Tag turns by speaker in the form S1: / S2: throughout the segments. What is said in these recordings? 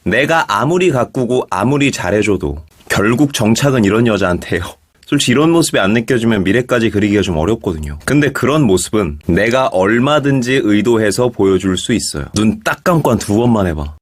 S1: 내가 아무리 가꾸고 아무리 잘해줘도 결국 정착은 이런 여자한테요. 솔직히 이런 모습이 안 느껴지면 미래까지 그리기가 좀 어렵거든요. 근데 그런 모습은 내가 얼마든지 의도해서 보여줄 수 있어요. 눈 딱 감고 한 2번만 해봐.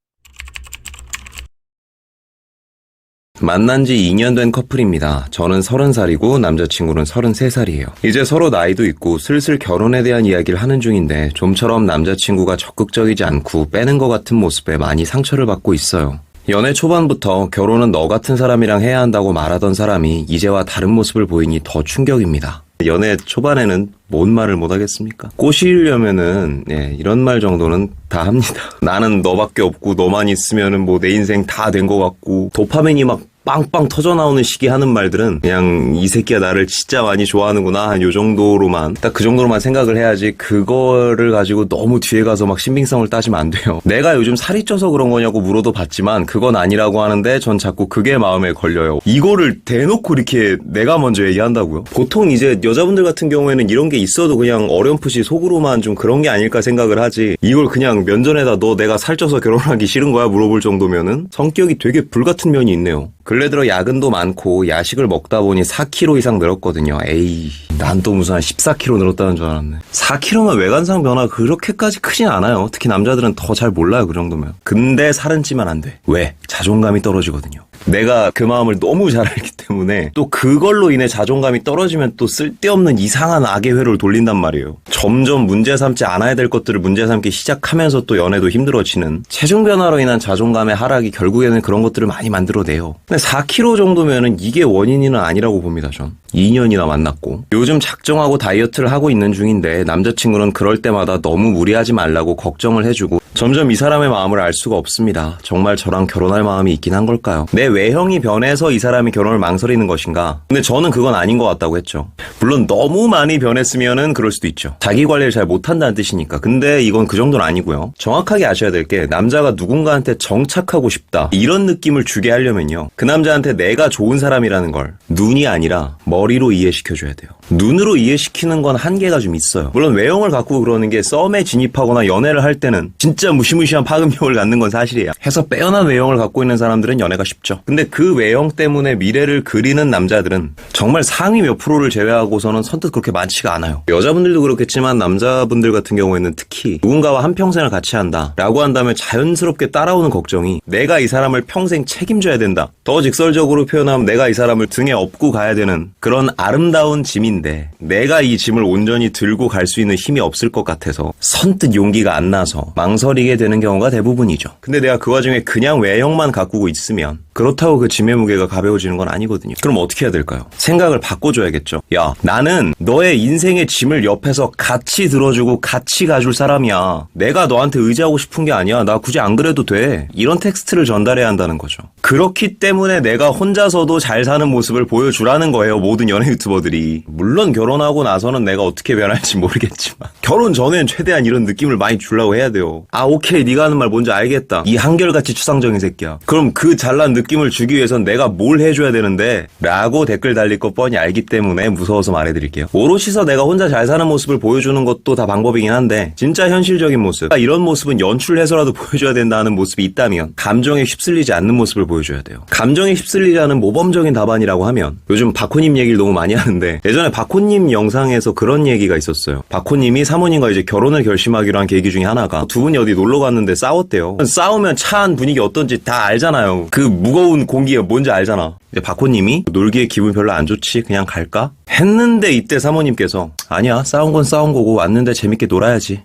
S1: 만난 지 2년 된 커플입니다. 저는 30살이고 남자친구는 33살이에요. 이제 서로 나이도 있고 슬슬 결혼에 대한 이야기를 하는 중인데 좀처럼 남자친구가 적극적이지 않고 빼는 것 같은 모습에 많이 상처를 받고 있어요. 연애 초반부터 결혼은 너 같은 사람이랑 해야 한다고 말하던 사람이 이제와 다른 모습을 보이니 더 충격입니다. 연애 초반에는 뭔 말을 못하겠습니까? 꼬시려면은 이런 말 정도는 다 합니다. 나는 너밖에 없고 너만 있으면은 뭐 내 인생 다 된 것 같고 도파민이 막 빵빵 터져나오는 시기 하는 말들은 그냥 이 새끼가 나를 진짜 많이 좋아하는구나 한 요 정도로만 딱 그 정도로만 생각을 해야지 그거를 가지고 너무 뒤에 가서 막 신빙성을 따지면 안 돼요. 내가 요즘 살이 쪄서 그런 거냐고 물어도 봤지만 그건 아니라고 하는데 전 자꾸 그게 마음에 걸려요. 이거를 대놓고 이렇게 내가 먼저 얘기한다고요? 보통 이제 여자분들 같은 경우에는 이런 게 있어도 그냥 어렴풋이 속으로만 좀 그런 게 아닐까 생각을 하지 이걸 그냥 면전에다 너 내가 살쪄서 결혼하기 싫은 거야? 물어볼 정도면은 성격이 되게 불같은 면이 있네요. 근래 들어 야근도 많고 야식을 먹다 보니 4kg 이상 늘었거든요. 에이, 난 또 무슨 한 14kg 늘었다는 줄 알았네. 4kg면 외관상 변화 그렇게까지 크진 않아요. 특히 남자들은 더 잘 몰라요, 그 정도면. 근데 살은 찌면 안 돼. 왜? 자존감이 떨어지거든요. 내가 그 마음을 너무 잘 알기 때문에 또 그걸로 인해 자존감이 떨어지면 또 쓸데없는 이상한 악의 회로를 돌린단 말이에요. 점점 문제 삼지 않아야 될 것들을 문제 삼기 시작하면서 또 연애도 힘들어지는 체중 변화로 인한 자존감의 하락이 결국에는 그런 것들을 많이 만들어내요. 근데 4kg 정도면은 이게 원인은 아니라고 봅니다, 전. 2년이나 만났고 요즘 작정하고 다이어트를 하고 있는 중인데 남자친구는 그럴 때마다 너무 무리하지 말라고 걱정을 해주고 점점 이 사람의 마음을 알 수가 없습니다. 정말 저랑 결혼할 마음이 있긴 한 걸까요? 내 외형이 변해서 이 사람이 결혼을 망설이는 것인가? 근데 저는 그건 아닌 것 같다고 했죠. 물론 너무 많이 변했으면은 그럴 수도 있죠. 자기 관리를 잘 못한다는 뜻이니까. 근데 이건 그 정도는 아니고요. 정확하게 아셔야 될 게 남자가 누군가한테 정착하고 싶다 이런 느낌을 주게 하려면요. 그 남자한테 내가 좋은 사람이라는 걸 눈이 아니라 머리로 이해시켜줘야 돼요. 눈으로 이해시키는 건 한계가 좀 있어요. 물론 외형을 갖고 그러는 게 썸에 진입하거나 연애를 할 때는 진짜 무시무시한 파급력을 갖는 건 사실이에요. 해서 빼어난 외형을 갖고 있는 사람들은 연애가 쉽죠. 근데 그 외형 때문에 미래를 그리는 남자들은 정말 상위 몇 프로를 제외하고서는 선뜻 그렇게 많지가 않아요. 여자분들도 그렇겠지만 남자분들 같은 경우에는 특히 누군가와 한평생을 같이 한다 라고 한다면 자연스럽게 따라오는 걱정이 내가 이 사람을 평생 책임져야 된다. 더 직설적으로 표현하면 내가 이 사람을 등에 업고 가야 되는 그런 아름다운 짐인데 내가 이 짐을 온전히 들고 갈 수 있는 힘이 없을 것 같아서 선뜻 용기가 안 나서 망설이게 되는 경우가 대부분이죠. 근데 내가 그 와중에 그냥 외형만 가꾸고 있으면 그렇다고 그 짐의 무게가 가벼워지는 건 아니거든요. 그럼 어떻게 해야 될까요? 생각을 바꿔줘야겠죠. 야, 나는 너의 인생의 짐을 옆에서 같이 들어주고 같이 가줄 사람이야. 내가 너한테 의지하고 싶은 게 아니야. 나 굳이 안 그래도 돼. 이런 텍스트를 전달해야 한다는 거죠. 그렇기 때문에 내가 혼자서도 잘 사는 모습을 보여주라는 거예요. 모든 연애 유튜버들이. 물론 결혼하고 나서는 내가 어떻게 변할지 모르겠지만 결혼 전엔 최대한 이런 느낌을 많이 주려고 해야 돼요. 아, 오케이. 네가 하는 말 뭔지 알겠다. 이 한결같이 추상적인 새끼야. 그럼 그 잘난 느낌을 주기 위해선 내가 뭘 해줘야 되는데 라고 댓글 달릴 거 뻔히 알기 때문에 무서워서 말해드릴게요. 오롯이서 내가 혼자 잘 사는 모습을 보여주는 것도 다 방법이긴 한데 진짜 현실적인 모습, 이런 모습은 연출해서라도 보여줘야 된다는 모습이 있다면 감정에 휩쓸리지 않는 모습을 보여줘야 돼요. 감정에 휩쓸리지 않은 모범적인 답안이라고 하면 요즘 박호님 얘기를 너무 많이 하는데 예전에 박호님 영상에서 그런 얘기가 있었어요. 박호님이 사모님과 이제 결혼을 결심하기로 한 계기 중에 하나가 두 분이 어디 놀러 갔는데 싸웠대요. 싸우면 차 안 분위기 어떤지 다 알잖아요. 그 무거운 공기가 뭔지 알잖아. 이제 박호님이 놀기에 기분 별로 안 좋지 그냥 갈까? 했는데 이때 사모님께서 아니야, 싸운 건 싸운 거고 왔는데 재밌게 놀아야지.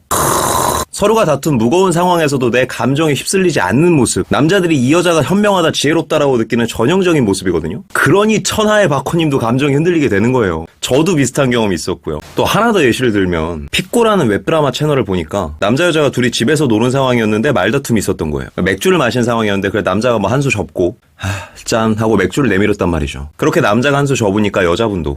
S1: 서로가 다툰 무거운 상황에서도 내 감정에 휩쓸리지 않는 모습, 남자들이 이 여자가 현명하다 지혜롭다라고 느끼는 전형적인 모습이거든요. 그러니 천하의 박호님도 감정이 흔들리게 되는 거예요. 저도 비슷한 경험이 있었고요. 또 하나 더 예시를 들면 픽고라는 웹드라마 채널을 보니까 남자 여자가 둘이 집에서 노는 상황이었는데 말다툼이 있었던 거예요. 맥주를 마신 상황이었는데 그래 남자가 뭐 한 수 접고 짠 하고 맥주를 내밀었단 말이죠. 그렇게 남자가 한 수 접으니까 여자분도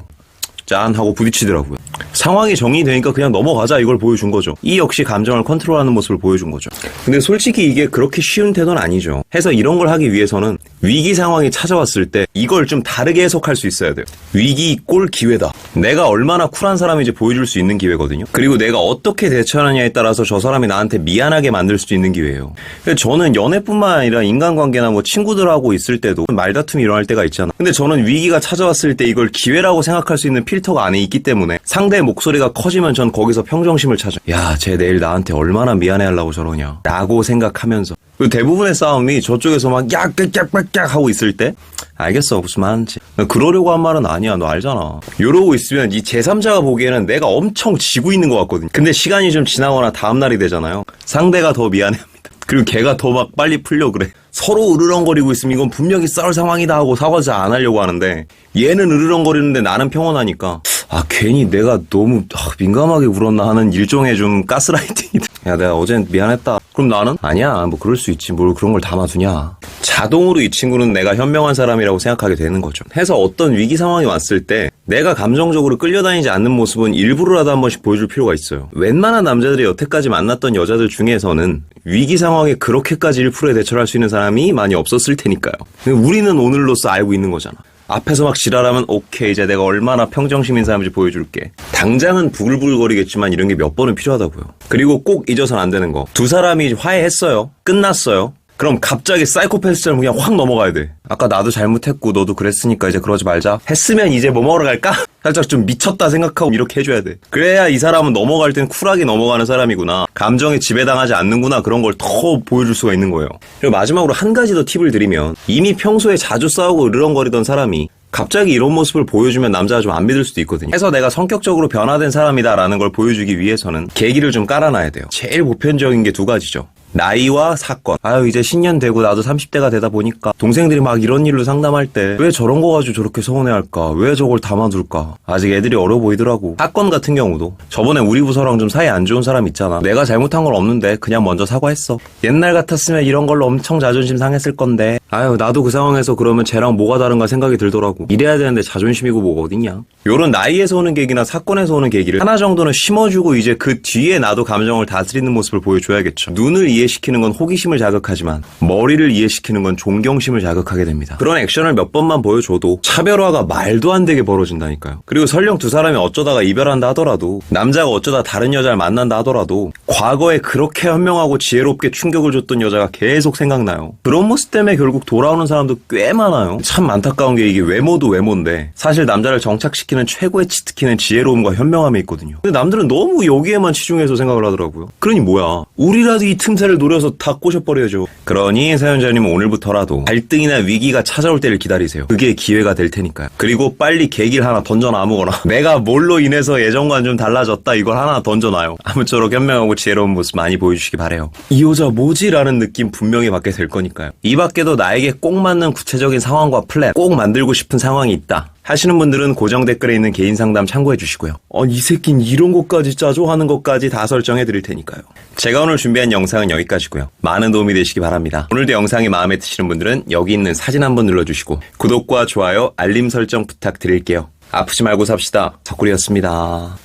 S1: 짠 하고 부딪히더라고요. 상황이 정리되니까 그냥 넘어가자 이걸 보여준 거죠. 이 역시 감정을 컨트롤하는 모습을 보여준 거죠. 근데 솔직히 이게 그렇게 쉬운 태도는 아니죠. 해서 이런 걸 하기 위해서는 위기 상황이 찾아왔을 때 이걸 좀 다르게 해석할 수 있어야 돼요. 위기 꼴 기회다. 내가 얼마나 쿨한 사람인지 보여줄 수 있는 기회거든요. 그리고 내가 어떻게 대처하느냐에 따라서 저 사람이 나한테 미안하게 만들 수도 있는 기회예요. 저는 연애뿐만 아니라 인간관계나 뭐 친구들하고 있을 때도 말다툼이 일어날 때가 있잖아. 근데 저는 위기가 찾아왔을 때 이걸 기회라고 생각할 수 있는 필터가 안에 있기 때문에 상대의 목소리가 커지면 전 거기서 평정심을 찾아. 야, 쟤 내일 나한테 얼마나 미안해하려고 저러냐 라고 생각하면서. 대부분의 싸움이 저쪽에서 막 깍깍깍깍 하고 있을 때 알겠어 무슨 말인지 그러려고 한 말은 아니야 너 알잖아 이러고 있으면 이 제3자가 보기에는 내가 엄청 지고 있는 것 같거든. 근데 시간이 좀 지나거나 다음날이 되잖아요. 상대가 더 미안해합니다. 그리고 걔가 더 막 빨리 풀려 그래. 서로 으르렁거리고 있으면 이건 분명히 싸울 상황이다 하고 사과 잘 안 하려고 하는데 얘는 으르렁거리는데 나는 평온하니까 괜히 내가 너무 민감하게 굴었나 하는 일종의 좀 가스라이팅이다. 야 내가 어젠 미안했다. 그럼 나는? 아니야 뭐 그럴 수 있지 뭘 그런 걸 담아두냐. 자동으로 이 친구는 내가 현명한 사람이라고 생각하게 되는 거죠. 해서 어떤 위기 상황이 왔을 때 내가 감정적으로 끌려다니지 않는 모습은 일부러라도 한 번씩 보여줄 필요가 있어요. 웬만한 남자들이 여태까지 만났던 여자들 중에서는 위기 상황에 그렇게까지 1%에 대처를 할 수 있는 사람이 많이 없었을 테니까요. 우리는 오늘로써 알고 있는 거잖아. 앞에서 막 지랄하면 오케이 이제 내가 얼마나 평정심인 사람인지 보여줄게. 당장은 부글부글거리겠지만 이런 게 몇 번은 필요하다고요. 그리고 꼭 잊어서는 안 되는 거. 두 사람이 화해했어요. 끝났어요. 그럼 갑자기 사이코패스처럼 그냥 확 넘어가야 돼. 아까 나도 잘못했고 너도 그랬으니까 이제 그러지 말자. 했으면 이제 뭐 먹으러 갈까? 살짝 좀 미쳤다 생각하고 이렇게 해줘야 돼. 그래야 이 사람은 넘어갈 땐 쿨하게 넘어가는 사람이구나. 감정에 지배당하지 않는구나. 그런 걸 더 보여줄 수가 있는 거예요. 그리고 마지막으로 한 가지 더 팁을 드리면 이미 평소에 자주 싸우고 으르렁거리던 사람이 갑자기 이런 모습을 보여주면 남자가 좀 안 믿을 수도 있거든요. 그래서 내가 성격적으로 변화된 사람이다라는 걸 보여주기 위해서는 계기를 좀 깔아놔야 돼요. 제일 보편적인 게 두 가지죠. 나이와 사건. 이제 신년 되고 나도 30대가 되다 보니까 동생들이 막 이런 일로 상담할 때 왜 저런 거 가지고 저렇게 서운해할까? 왜 저걸 담아둘까? 아직 애들이 어려 보이더라고. 사건 같은 경우도 저번에 우리 부서랑 좀 사이 안 좋은 사람 있잖아. 내가 잘못한 건 없는데 그냥 먼저 사과했어. 옛날 같았으면 이런 걸로 엄청 자존심 상했을 건데 나도 그 상황에서 그러면 쟤랑 뭐가 다른가 생각이 들더라고. 이래야 되는데 자존심이고 뭐가 어딨냐. 요런 나이에서 오는 계기나 사건에서 오는 계기를 하나 정도는 심어주고 이제 그 뒤에 나도 감정을 다스리는 모습을 보여줘야겠죠. 눈을 이해시키는 건 호기심을 자극하지만 머리를 이해시키는 건 존경심을 자극하게 됩니다. 그런 액션을 몇 번만 보여줘도 차별화가 말도 안 되게 벌어진다니까요. 그리고 설령 두 사람이 어쩌다가 이별한다 하더라도 남자가 어쩌다 다른 여자를 만난다 하더라도 과거에 그렇게 현명하고 지혜롭게 충격을 줬던 여자가 계속 생각나요. 그런 모습 때문에 결국 돌아오는 사람도 꽤 많아요. 참 안타까운 게 이게 외모도 외모인데 사실 남자를 정착시키는 최고의 치트키는 지혜로움과 현명함에 있거든요. 근데 남들은 너무 여기에만 치중해서 생각을 하더라고요. 그러니 뭐야. 우리라도 이 틈새를 노려서 다 꼬셔버려야죠. 그러니 사연자님은 오늘부터라도 갈등이나 위기가 찾아올 때를 기다리세요. 그게 기회가 될 테니까요. 그리고 빨리 계기를 하나 던져놔 아무거나. 내가 뭘로 인해서 예전과는 좀 달라졌다 이걸 하나 던져놔요. 아무쪼록 현명하고 지혜로운 모습 많이 보여주시기 바래요. 이 여자 뭐지? 라는 느낌 분명히 받게 될 거니까요. 이 밖에도 나에게 꼭 맞는 구체적인 상황과 플랜, 꼭 만들고 싶은 상황이 있다 하시는 분들은 고정 댓글에 있는 개인 상담 참고해 주시고요. 이 새끼는 이런 것까지 짜줘 하는 것까지 다 설정해 드릴 테니까요. 제가 오늘 준비한 영상은 여기까지고요. 많은 도움이 되시기 바랍니다. 오늘도 영상이 마음에 드시는 분들은 여기 있는 사진 한번 눌러주시고 구독과 좋아요, 알림 설정 부탁드릴게요. 아프지 말고 삽시다. 덕구리였습니다.